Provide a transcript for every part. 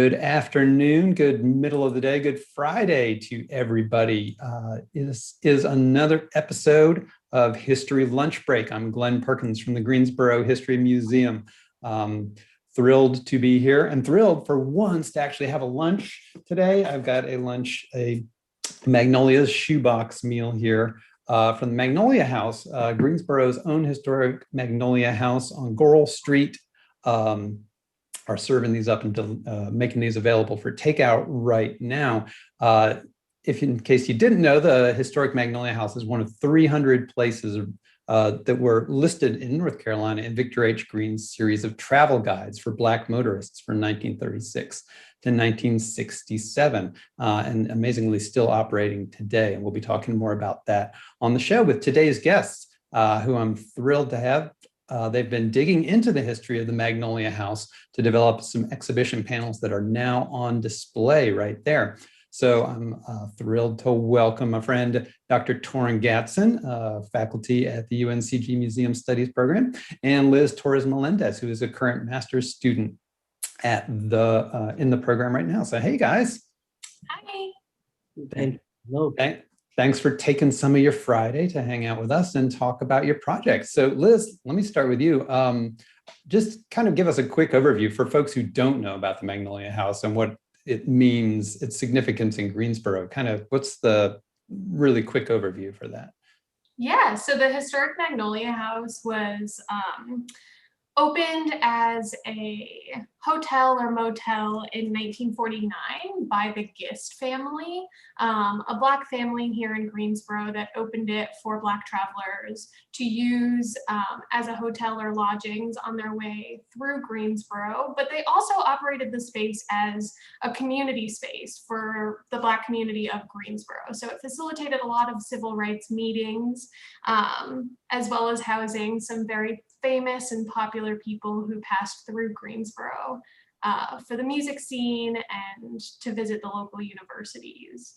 Good afternoon, good middle of the day, good Friday to everybody. This is another episode of History Lunch Break. I'm Glenn Perkins from the Greensboro History Museum. Thrilled to be here and thrilled for once to actually have a lunch today. I've got a Magnolia's shoebox meal here from the Magnolia House, Greensboro's own historic Magnolia House on Goral Street. Are serving these up and making these available for takeout right now. If in case you didn't know, the historic Magnolia House is one of 300 places that were listed in North Carolina in Victor H. Green's series of travel guides for Black motorists from 1936 to 1967, and amazingly still operating today. And we'll be talking more about that on the show with today's guests, who I'm thrilled to have. They've been digging into the history of the Magnolia House to develop some exhibition panels that are now on display right there. So I'm thrilled to welcome my friend, Dr. Torren Gatson, faculty at the UNCG Museum Studies program, and Liz Torres Melendez, who is a current master's student at in the program right now. So hey guys. Hi. Hello. Thanks for taking some of your Friday to hang out with us and talk about your project. So Liz, let me start with you. Just kind of give us a quick overview for folks who don't know about the Magnolia House and what it means, its significance in Greensboro. Kind of what's the really quick overview for that? Yeah, so the historic Magnolia House was opened as a hotel or motel in 1949 by the Gist family, a Black family here in Greensboro that opened it for Black travelers to use as a hotel or lodgings on their way through Greensboro. But they also operated the space as a community space for the Black community of Greensboro. So it facilitated a lot of civil rights meetings, as well as housing some very famous and popular people who passed through Greensboro for the music scene and to visit the local universities.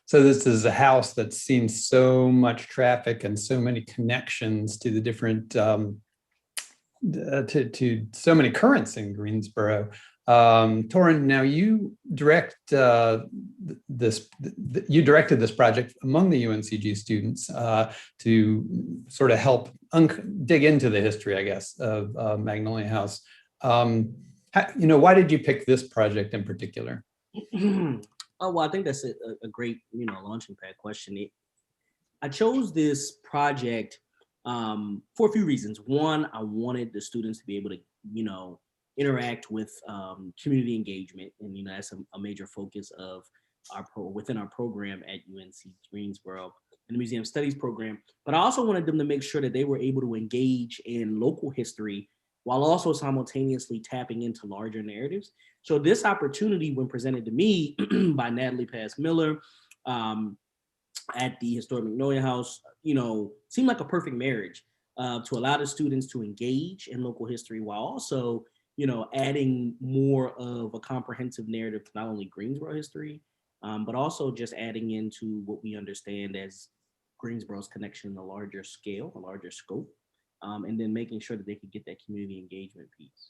So this is a house that's seen so much traffic and so many connections to the different, to so many currents in Greensboro. Torren, now you directed this project among the UNCG students to sort of help dig into the history, I guess, of Magnolia House. Why did you pick this project in particular? Oh, well, I think that's a great, launching pad question. I chose this project for a few reasons. One, I wanted the students to be able to, interact with community engagement, and that's a major focus of within our program at UNC Greensboro and the Museum Studies program. But I also wanted them to make sure that they were able to engage in local history while also simultaneously tapping into larger narratives. So this opportunity, when presented to me by Natalie Pass Miller at the historic Magnolia House, seemed like a perfect marriage to allow the students to engage in local history while also adding more of a comprehensive narrative to not only Greensboro history, but also just adding into what we understand as Greensboro's connection in a larger scale, a larger scope, and then making sure that they could get that community engagement piece.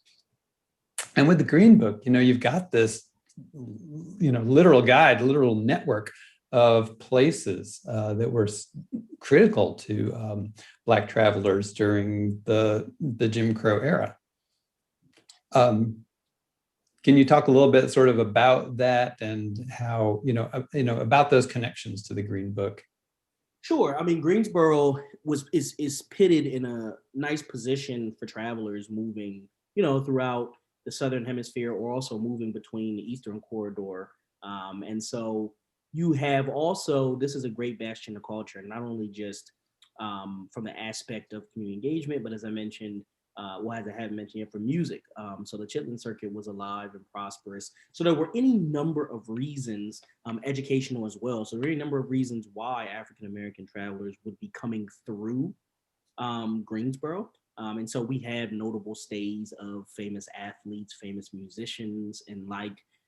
And with the Green Book, you've got this, literal guide, literal network of places that were critical to Black travelers during the Jim Crow era. Can you talk a little bit sort of about that and how, about those connections to the Green Book? Sure. I mean, Greensboro is pitted in a nice position for travelers moving, throughout the Southern Hemisphere or also moving between the Eastern Corridor. And so you have also, this is a great bastion of culture, not only just from the aspect of community engagement, but as I mentioned, as I haven't mentioned yet, for music. So the Chitlin Circuit was alive and prosperous. So there were any number of reasons, educational as well. So there were any number of reasons why African-American travelers would be coming through Greensboro. And so we have notable stays of famous athletes, famous musicians, and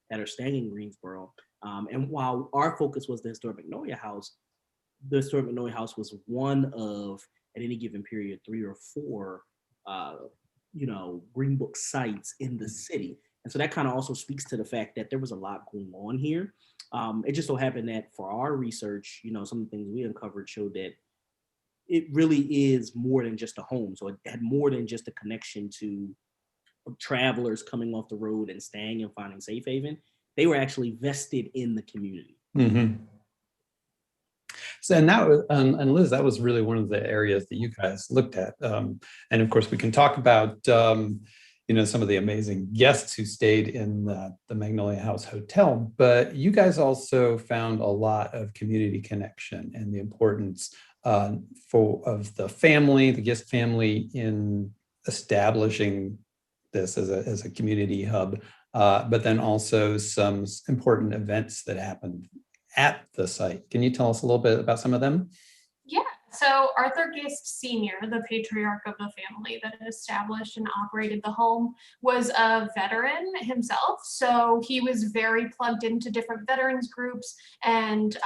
that are staying in Greensboro. And while our focus was the historic Magnolia House, the historic Magnolia House was one of, at any given period, 3 or 4 Green Book sites in the city. And so that kind of also speaks to the fact that there was a lot going on here. It just so happened that for our research, some of the things we uncovered showed that it really is more than just a home. So it had more than just a connection to travelers coming off the road and staying and finding safe haven. They were actually vested in the community. Mm-hmm. So, and that was, and Liz, that was really one of the areas that you guys looked at. And of course, we can talk about, some of the amazing guests who stayed in the Magnolia House Hotel, but you guys also found a lot of community connection and the importance of the family, the guest family, in establishing this as a community hub, but then also some important events that happened at the site. Can you tell us a little bit about some of them? Yeah, so Arthur Gist Sr., the patriarch of the family that established and operated the home, was a veteran himself. So he was very plugged into different veterans groups and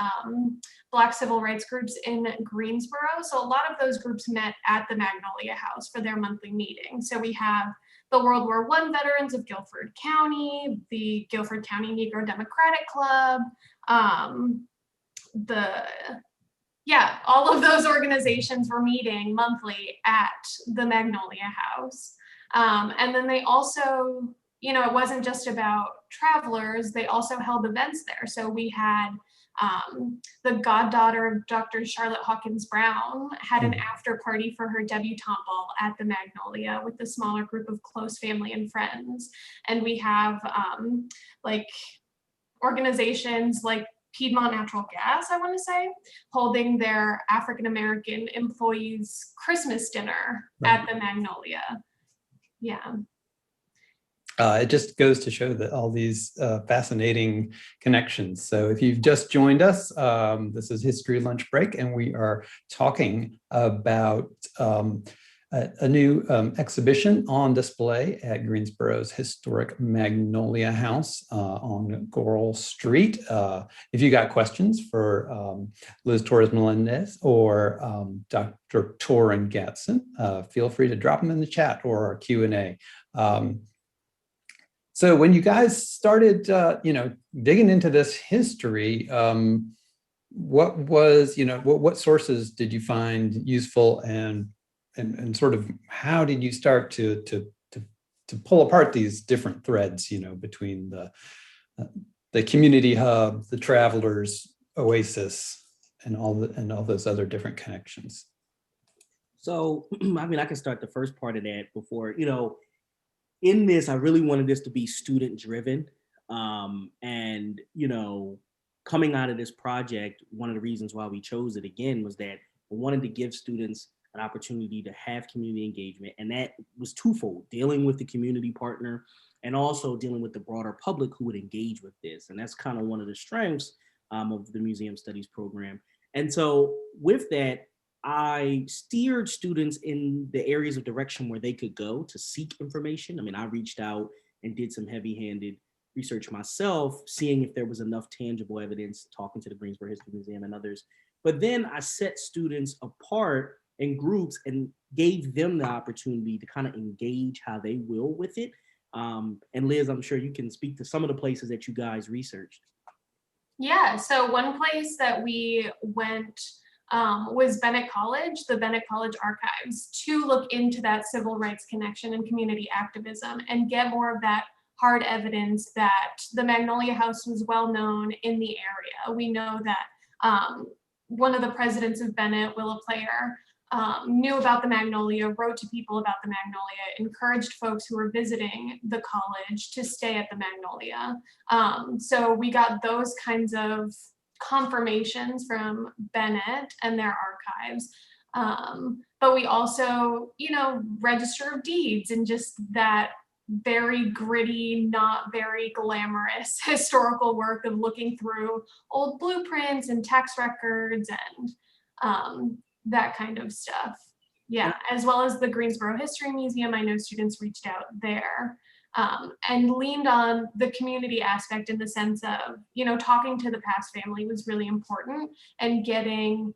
Black civil rights groups in Greensboro. So a lot of those groups met at the Magnolia House for their monthly meeting. So we have the World War I veterans of Guilford County, the Guilford County Negro Democratic Club, all of those organizations were meeting monthly at the Magnolia House. And then they also, it wasn't just about travelers, they also held events there. So we had the goddaughter of Dr. Charlotte Hawkins Brown had an after party for her debutante ball at the Magnolia with a smaller group of close family and friends. And we have organizations like Piedmont Natural Gas, I want to say, holding their African-American employees' Christmas dinner at the Magnolia. Yeah. It just goes to show that all these fascinating connections. So if you've just joined us, this is History Lunch Break, and we are talking about a new exhibition on display at Greensboro's historic Magnolia House on Goral Street. If you got questions for Liz Torres Melendez or Dr. Torren Gatson, feel free to drop them in the chat or our Q&A. So when you guys started, digging into this history, what was, what sources did you find useful, and sort of how did you start to pull apart these different threads, between the community hub, the travelers oasis, and all those other different connections? So, I can start the first part of that before, in this, I really wanted this to be student driven. And, coming out of this project, one of the reasons why we chose it again was that we wanted to give students an opportunity to have community engagement. And that was twofold: dealing with the community partner and also dealing with the broader public who would engage with this. And that's kind of one of the strengths of the Museum Studies program. And so with that, I steered students in the areas of direction where they could go to seek information. I reached out and did some heavy-handed research myself, seeing if there was enough tangible evidence, talking to the Greensboro History Museum and others. But then I set students apart in groups and gave them the opportunity to kind of engage how they will with it. And Liz, I'm sure you can speak to some of the places that you guys researched. Yeah, so one place that we went was Bennett College, the Bennett College Archives, to look into that civil rights connection and community activism and get more of that hard evidence that the Magnolia House was well known in the area. We know that one of the presidents of Bennett, Willa Player, knew about the Magnolia, wrote to people about the Magnolia, encouraged folks who were visiting the college to stay at the Magnolia. So we got those kinds of confirmations from Bennett and their archives. But we also, Register of Deeds and just that very gritty, not very glamorous historical work of looking through old blueprints and tax records and that kind of stuff. Yeah, as well as the Greensboro History Museum. I know students reached out there and leaned on the community aspect in the sense of, talking to the past family was really important, and getting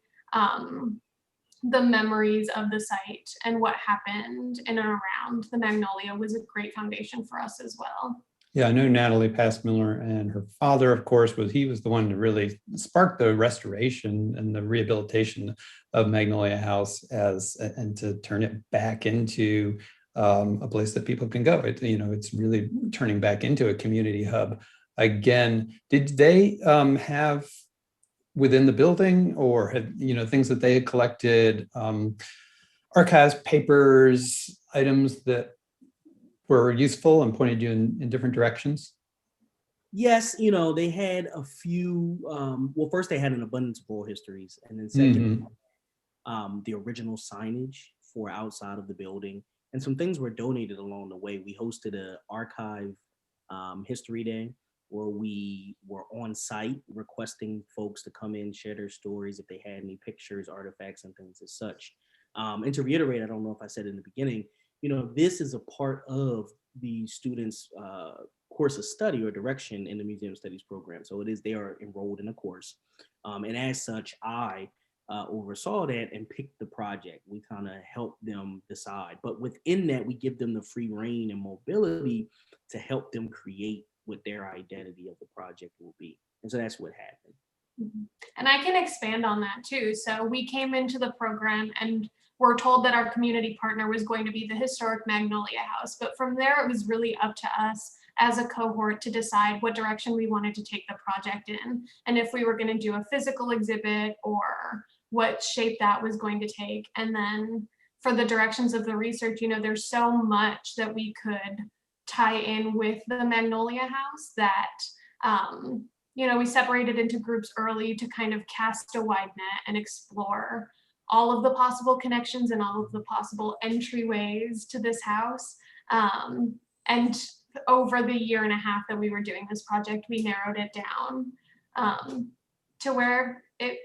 the memories of the site and what happened in and around the Magnolia was a great foundation for us as well. Yeah, I know Natalie Passmiller, and her father, of course, he was the one to really spark the restoration and the rehabilitation of Magnolia House and to turn it back into a place that people can go. It's really turning back into a community hub again. Did they have within the building, or had things that they had collected, archives, papers, items that were useful and pointed you in different directions? Yes, they had a few. Well, first they had an abundance of oral histories, and then second, Mm-hmm. the original signage for outside of the building, and some things were donated along the way. We hosted a archive history day where we were on site requesting folks to come in, share their stories if they had any pictures, artifacts, and things as such. And to reiterate, I don't know if I said it in the beginning, this is a part of the students' course of study or direction in the Museum Studies program. So they are enrolled in a course. And as such, I oversaw that and picked the project. We kind of help them decide. But within that, we give them the free reign and mobility to help them create what their identity of the project will be. And so that's what happened. And I can expand on that too. So we came into the program and were told that our community partner was going to be the historic Magnolia House. But from there, it was really up to us as a cohort to decide what direction we wanted to take the project in. And if we were going to do a physical exhibit or what shape that was going to take. And then for the directions of the research, there's so much that we could tie in with the Magnolia House that, we separated into groups early to kind of cast a wide net and explore all of the possible connections and all of the possible entryways to this house. And over the year and a half that we were doing this project, we narrowed it down to where it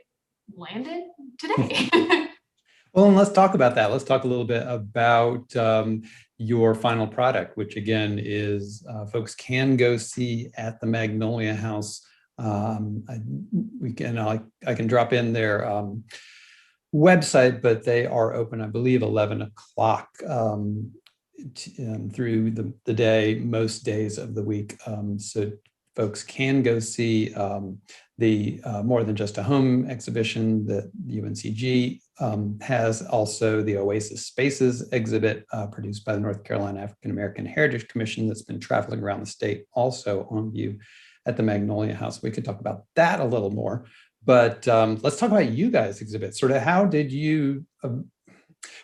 landed today. Well, and let's talk about that. Let's talk a little bit about your final product, which again is folks can go see at the Magnolia House. I can drop in their website, but they are open, I believe, 11 o'clock through the day, most days of the week. So folks can go see the More Than Just a Home exhibition that UNCG has, also the Oasis Spaces exhibit produced by the North Carolina African American Heritage Commission that's been traveling around the state, also on view at the Magnolia House. We could talk about that a little more, but let's talk about you guys' exhibit. Sort of how did you,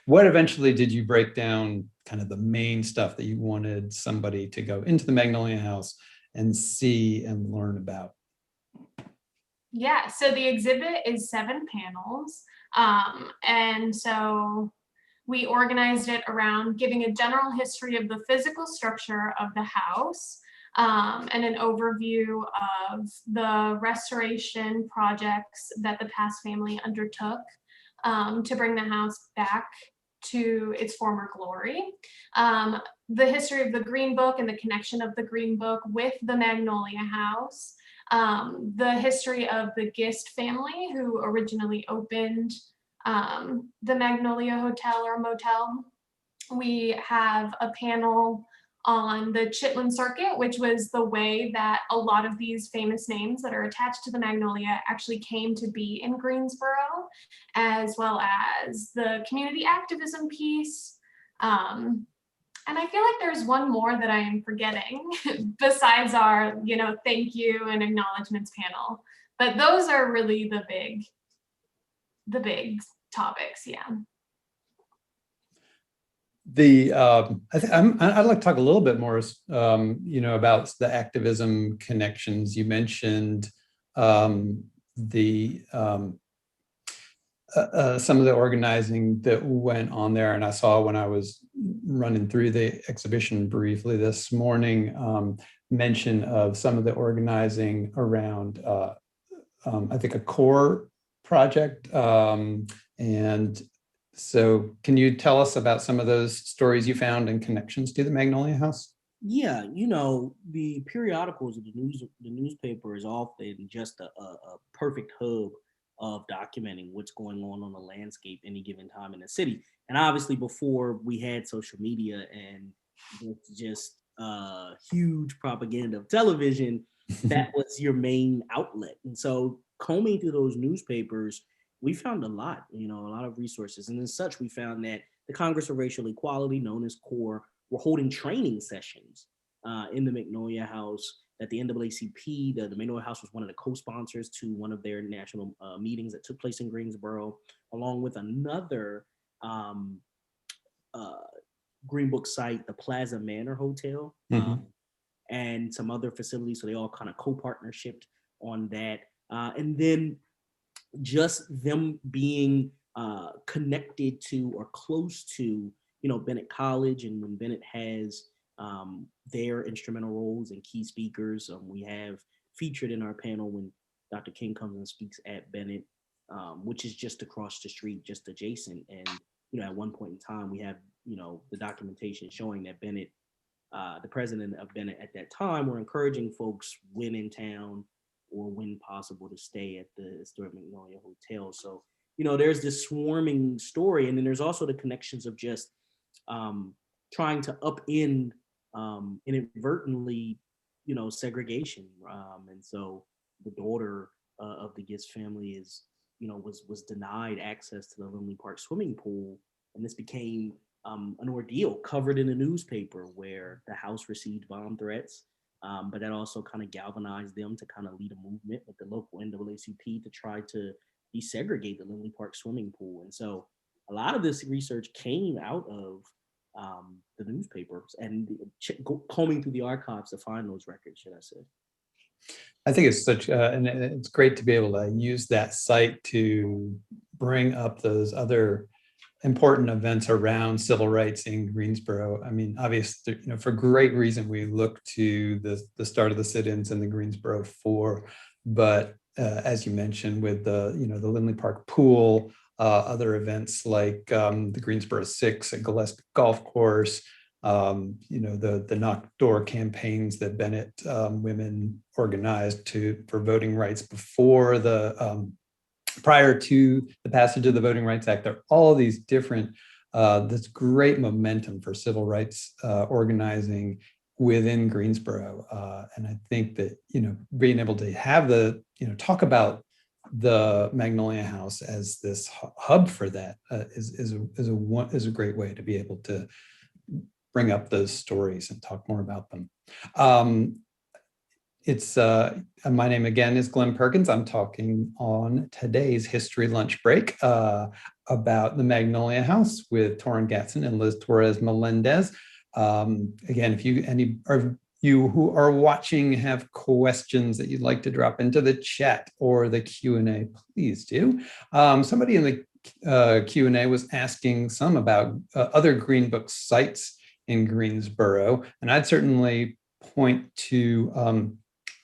what eventually did you break down kind of the main stuff that you wanted somebody to go into the Magnolia House and see and learn about? Yeah, so the exhibit is 7 panels. And so we organized it around giving a general history of the physical structure of the house, and an overview of the restoration projects that the Pass family undertook to bring the house back to its former glory. The history of the Green Book and the connection of the Green Book with the Magnolia House. The history of the Gist family, who originally opened the Magnolia Hotel or Motel. We have a panel on the Chitlin Circuit, which was the way that a lot of these famous names that are attached to the Magnolia actually came to be in Greensboro, as well as the community activism piece. And I feel like there's one more that I am forgetting besides our, thank you and acknowledgements panel. But those are really the big topics, yeah. I'd like to talk a little bit more, about the activism connections. You mentioned some of the organizing that went on there, and I saw when I was running through the exhibition briefly this morning, mention of some of the organizing around, I think, a core project, and so can you tell us about some of those stories you found and connections to the Magnolia House? Yeah, the periodicals of the newspaper is often just a perfect hub of documenting what's going on the landscape any given time in the city. And obviously before we had social media and just huge propaganda of television, that was your main outlet. And so combing through those newspapers, we found a lot, a lot of resources. And as such, we found that the Congress of Racial Equality, known as CORE, were holding training sessions in the Magnolia House, that the NAACP, the Magnolia House was one of the co-sponsors to one of their national meetings that took place in Greensboro, along with another Green Book site, the Plaza Manor Hotel, and some other facilities. So they all kind of co-partnershiped on that. And then just them being connected to or close to, Bennett College, and when Bennett has their instrumental roles and key speakers, we have featured in our panel when Dr. King comes and speaks at Bennett, which is just across the street, just adjacent. And, at one point in time, we have, the documentation showing that Bennett, the president of Bennett at that time, were encouraging folks when in town or when possible to stay at the historic Magnolia Hotel. So, there's this swarming story. And then there's also the connections of just trying to upend inadvertently, segregation. And so the daughter of the Gist family is, was denied access to the Lindley Park swimming pool. And this became an ordeal covered in the newspaper, where the house received bomb threats. But that also kind of galvanized them to kind of lead a movement with the local NAACP to try to desegregate the Lindley Park swimming pool. And so a lot of this research came out of the newspapers and combing through the archives to find those records, should I say. I think it's and it's great to be able to use that site to bring up those other important events around civil rights in Greensboro. I mean, obviously, for great reason, we look to the start of the sit-ins in the Greensboro Four, but as you mentioned, with the Lindley Park pool, other events like the Greensboro Six at Gillespie Golf Course, the knock door campaigns that Bennett women organized for voting rights before prior to the passage of the Voting Rights Act. There are all these different, this great momentum for civil rights organizing within Greensboro. And I think that, being able to have talk about the Magnolia House as this hub for that is a great way to be able to bring up those stories and talk more about them. My name again is Glenn Perkins. I'm talking on today's History Lunch Break about the Magnolia House with Torren Gatson and Liz Torres Melendez. Again, if any of you who are watching have questions that you'd like to drop into the chat or the Q&A, please do. Somebody in the Q&A was asking some about other Green Book sites in Greensboro, and I'd certainly point to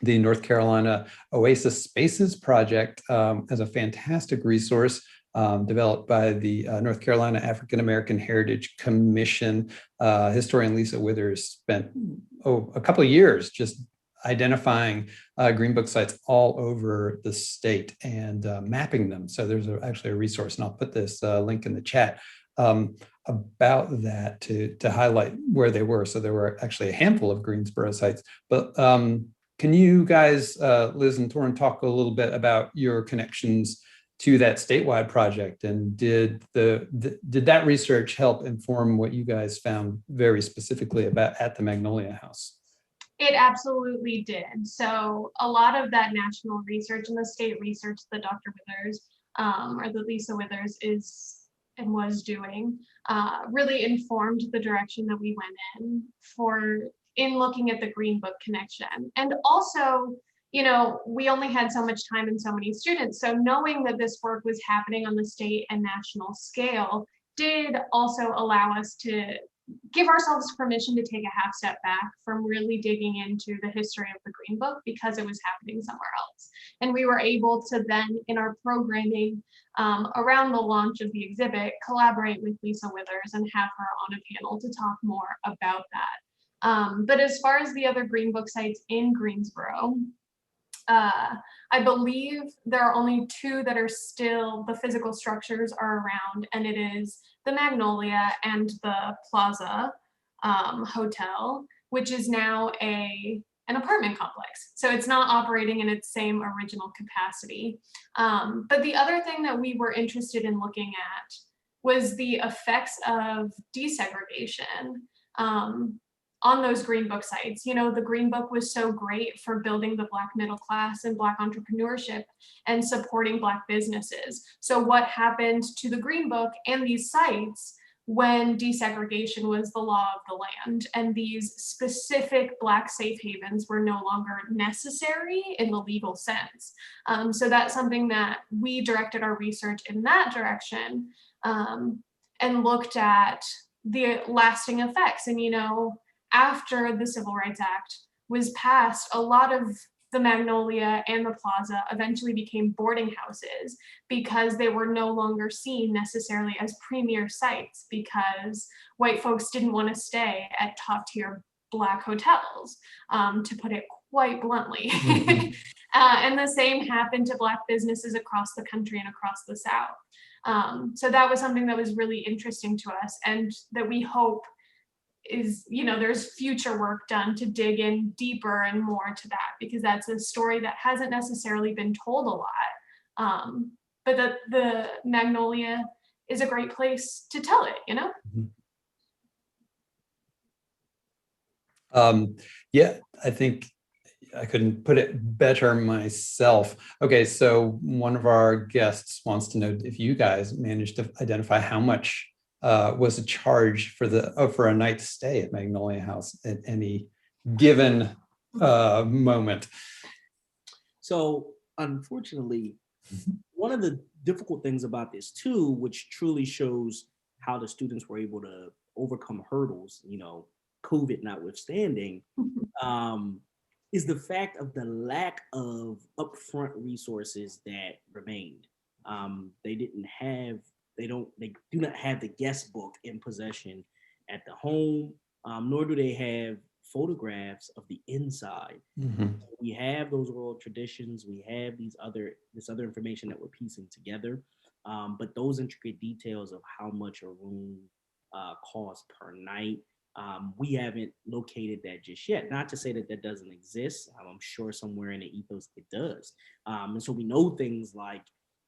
the North Carolina Oasis Spaces Project as a fantastic resource developed by the North Carolina African American Heritage Commission. Historian Lisa Withers spent a couple of years just identifying Green Book sites all over the state and mapping them. So there's actually a resource, and I'll put this link in the chat about that to highlight where they were. So there were actually a handful of Greensboro sites, but can you guys, Liz and Torren, talk a little bit about your connections to that statewide project, and did that research help inform what you guys found very specifically about at the Magnolia House? It absolutely did. So a lot of that national research and the state research that Dr. Withers or that Lisa Withers was doing really informed the direction that we went in looking at the Green Book connection. And also, we only had so much time and so many students. So knowing that this work was happening on the state and national scale did also allow us to give ourselves permission to take a half step back from really digging into the history of the Green Book, because it was happening somewhere else. And we were able to then, in our programming around the launch of the exhibit, collaborate with Lisa Withers and have her on a panel to talk more about that. But as far as the other Green Book sites in Greensboro, I believe there are only two that are still, the physical structures are around, and it is the Magnolia and the Plaza Hotel. which is now an apartment complex. So it's not operating in its same original capacity. But the other thing that we were interested in looking at was the effects of desegregation on those Green Book sites. You know, the Green Book was so great for building the Black middle class and Black entrepreneurship and supporting Black businesses. So what happened to the Green Book and these sites when desegregation was the law of the land and these specific Black safe havens were no longer necessary in the legal sense? So that's something that we directed our research in that direction, and looked at the lasting effects. And, you know, after the Civil Rights Act was passed, a lot of the Magnolia and the Plaza eventually became boarding houses because they were no longer seen necessarily as premier sites, because white folks didn't want to stay at top tier Black hotels, to put it quite bluntly. And the same happened to Black businesses across the country and across the South. So that was something that was really interesting to us, and that we hope is, you know, there's future work done to dig in deeper and more to that, because that's a story that hasn't necessarily been told a lot. But that the Magnolia is a great place to tell it, you know? Yeah, I think I couldn't put it better myself. Okay, so one of our guests wants to know if you guys managed to identify how much was a charge for a night's stay at Magnolia House at any given moment. So unfortunately, one of the difficult things about this too, which truly shows how the students were able to overcome hurdles, you know, COVID notwithstanding, is the fact of the lack of upfront resources that remained. They do not have the guest book in possession at the home, nor do they have photographs of the inside. We have those oral traditions, we have this other information that we're piecing together, but those intricate details of how much a room costs per night, we haven't located that just yet. Not to say that that doesn't exist. I'm sure somewhere in the ethos it does. And so we know things like,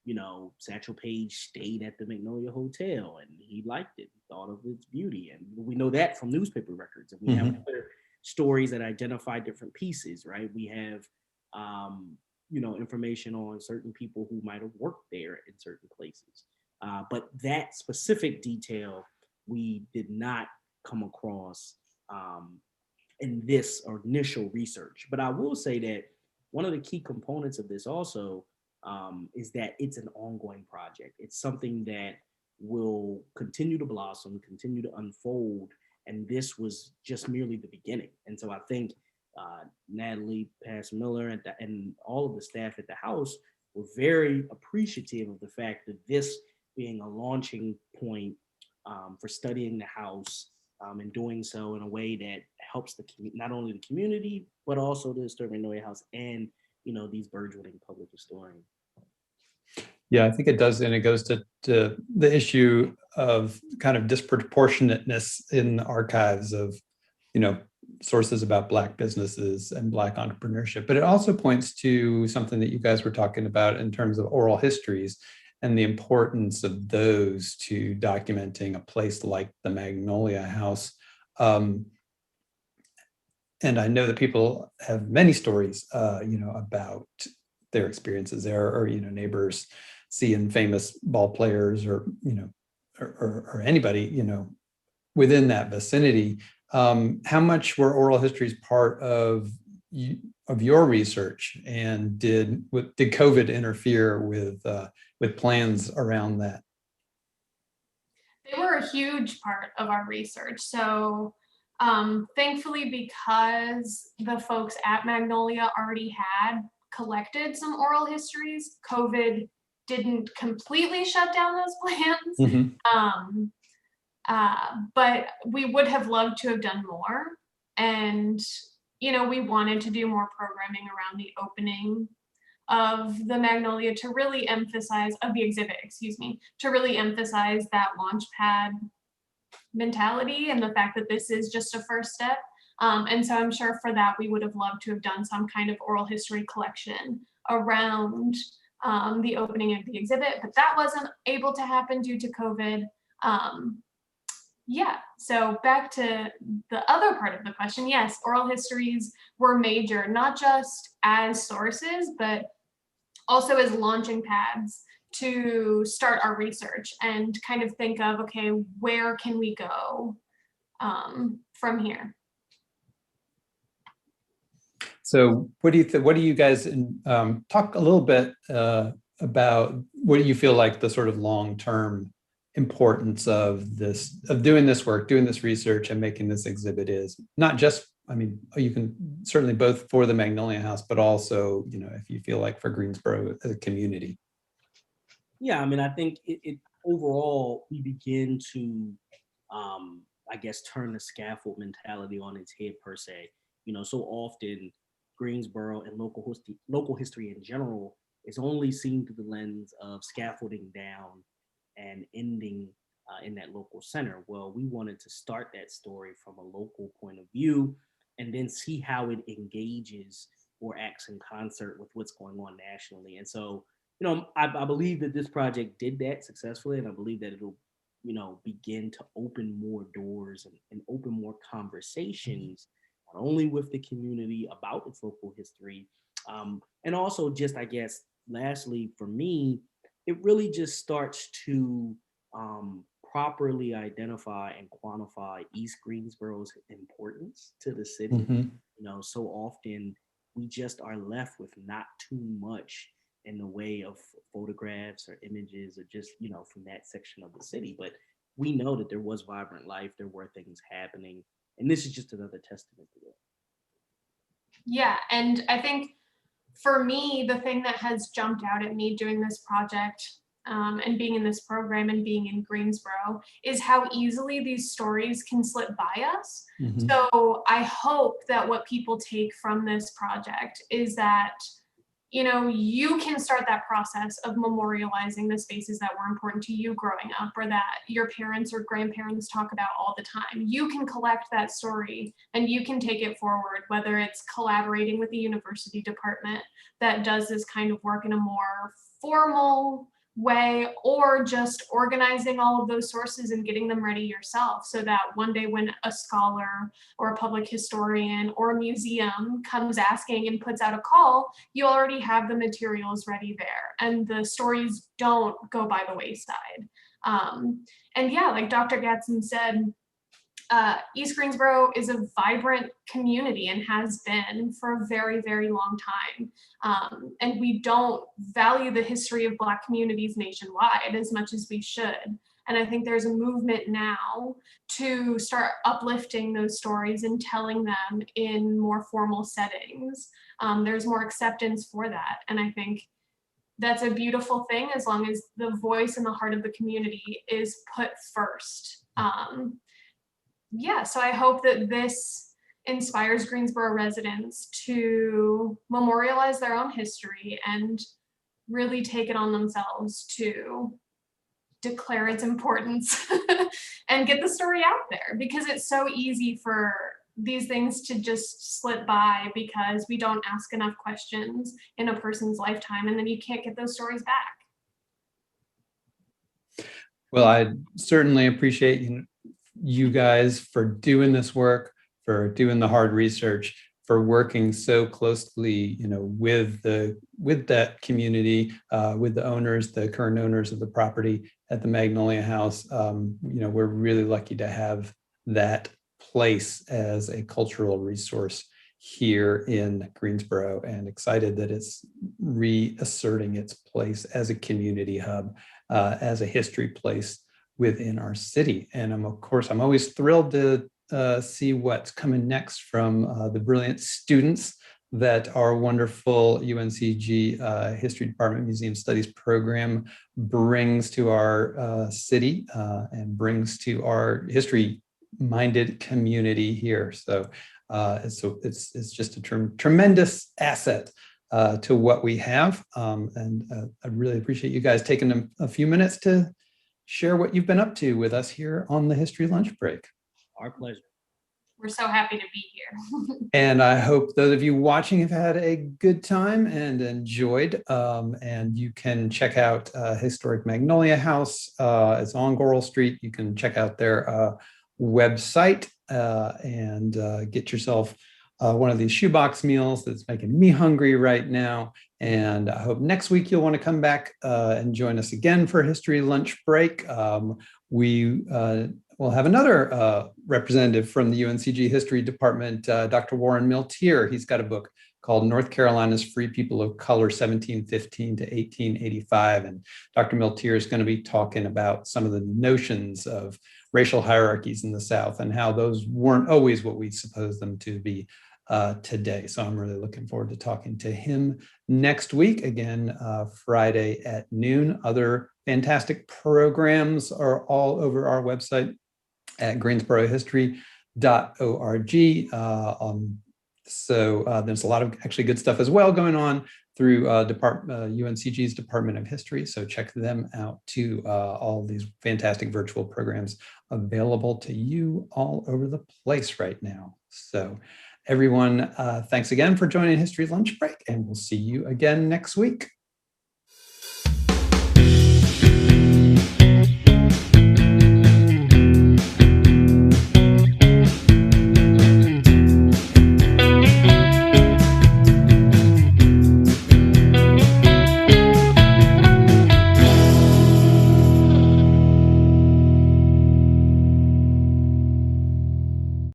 you know, Satchel Paige stayed at the Magnolia Hotel and he liked it, thought of its beauty. And we know that from newspaper records. And we have other stories that identify different pieces, right? We have, you know, information on certain people who might have worked there in certain places. But that specific detail we did not come across in this initial research. But I will say that one of the key components of this also is that it's an ongoing project. It's something that will continue to blossom, continue to unfold, and this was just merely the beginning. And so I think Natalie Pass-Miller and all of the staff at the house were very appreciative of the fact that this being a launching point for studying the house, and doing so in a way that helps not only the community, but also the historic Magnolia House and, you know, these burgeoning public historians. Yeah, I think it does, and it goes to the issue of kind of disproportionateness in the archives of, you know, sources about Black businesses and Black entrepreneurship. But it also points to something that you guys were talking about in terms of oral histories and the importance of those to documenting a place like the Magnolia House. And I know that people have many stories, you know, about their experiences there, or, you know, neighbors seeing famous ball players, or, you know, or anybody, you know, within that vicinity. How much were oral histories part of your research, and did COVID interfere with plans around that? They were a huge part of our research. So thankfully, because the folks at Magnolia already had collected some oral histories, COVID didn't completely shut down those plans. But we would have loved to have done more. And, you know, we wanted to do more programming around the opening of the Magnolia to really emphasize, of the exhibit, excuse me, to really emphasize that launch pad mentality and the fact that this is just a first step. And so I'm sure for that, we would have loved to have done some kind of oral history collection around the opening of the exhibit, but that wasn't able to happen due to COVID. Yeah, so back to the other part of the question. Yes, oral histories were major, not just as sources, but also as launching pads to start our research and kind of think of, okay, where can we go from here? So what do you what do you guys talk a little bit about what do you feel like the sort of long-term importance of this, of doing this work, doing this research and making this exhibit is? Not just, I mean, you can certainly both for the Magnolia House, but also, you know, if you feel like for Greensboro as a community. Yeah, I mean, I think it overall, we begin to, I guess, turn the scaffold mentality on its head per se. You know, so often Greensboro and local history in general is only seen through the lens of scaffolding down and ending in that local center. Well, we wanted to start that story from a local point of view and then see how it engages or acts in concert with what's going on nationally. And so, you know, I believe that this project did that successfully, and I believe that it'll, you know, begin to open more doors and open more conversations, not only with the community about its local history, and also just, I guess, lastly, for me, it really just starts to properly identify and quantify East Greensboro's importance to the city. Mm-hmm. You know, so often we just are left with not too much in the way of photographs or images or just, you know, from that section of the city. But we know that there was vibrant life, there were things happening, and this is just another testament to that. Yeah, and I think for me, the thing that has jumped out at me doing this project and being in this program and being in Greensboro is how easily these stories can slip by us. Mm-hmm. So I hope that what people take from this project is that, you know, you can start that process of memorializing the spaces that were important to you growing up or that your parents or grandparents talk about all the time. You can collect that story and you can take it forward, whether it's collaborating with the university department that does this kind of work in a more formal way, or just organizing all of those sources and getting them ready yourself so that one day when a scholar or a public historian or a museum comes asking and puts out a call, you already have the materials ready there and the stories don't go by the wayside. And yeah, like Dr. Gatson said, East Greensboro is a vibrant community and has been for a very, very long time. And we don't value the history of Black communities nationwide as much as we should. And I think there's a movement now to start uplifting those stories and telling them in more formal settings. There's more acceptance for that. And I think that's a beautiful thing as long as the voice and the heart of the community is put first. Yeah, so I hope that this inspires Greensboro residents to memorialize their own history and really take it on themselves to declare its importance and get the story out there, because it's so easy for these things to just slip by because we don't ask enough questions in a person's lifetime, and then you can't get those stories back. Well, I certainly appreciate you guys for doing this work, for doing the hard research, for working so closely, you know, with that community, with the owners, the current owners of the property at the Magnolia House. You know, we're really lucky to have that place as a cultural resource here in Greensboro, and excited that it's reasserting its place as a community hub, as a history place within our city. And of course, I'm always thrilled to see what's coming next from the brilliant students that our wonderful UNCG History Department Museum Studies program brings to our city and brings to our history-minded community here. So it's just a tremendous asset to what we have. And I really appreciate you guys taking a few minutes to share what you've been up to with us here on the History Lunch Break. Our pleasure. We're so happy to be here. And I hope those of you watching have had a good time and enjoyed. And you can check out Historic Magnolia House. It's on Goral Street. You can check out their website and get yourself one of these shoebox meals that's making me hungry right now. And I hope next week you'll want to come back and join us again for History Lunch Break. We'll have another representative from the UNCG History Department, Dr. Warren Miltier. He's got a book called North Carolina's Free People of Color, 1715 to 1885. And Dr. Miltier is going to be talking about some of the notions of racial hierarchies in the South and how those weren't always what we suppose them to be today. So I'm really looking forward to talking to him next week, again, Friday at noon. Other fantastic programs are all over our website at greensborohistory.org. So there's a lot of actually good stuff as well going on through UNCG's Department of History. So check them out too. All these fantastic virtual programs available to you all over the place right now. So everyone, thanks again for joining History Lunch Break, and we'll see you again next week.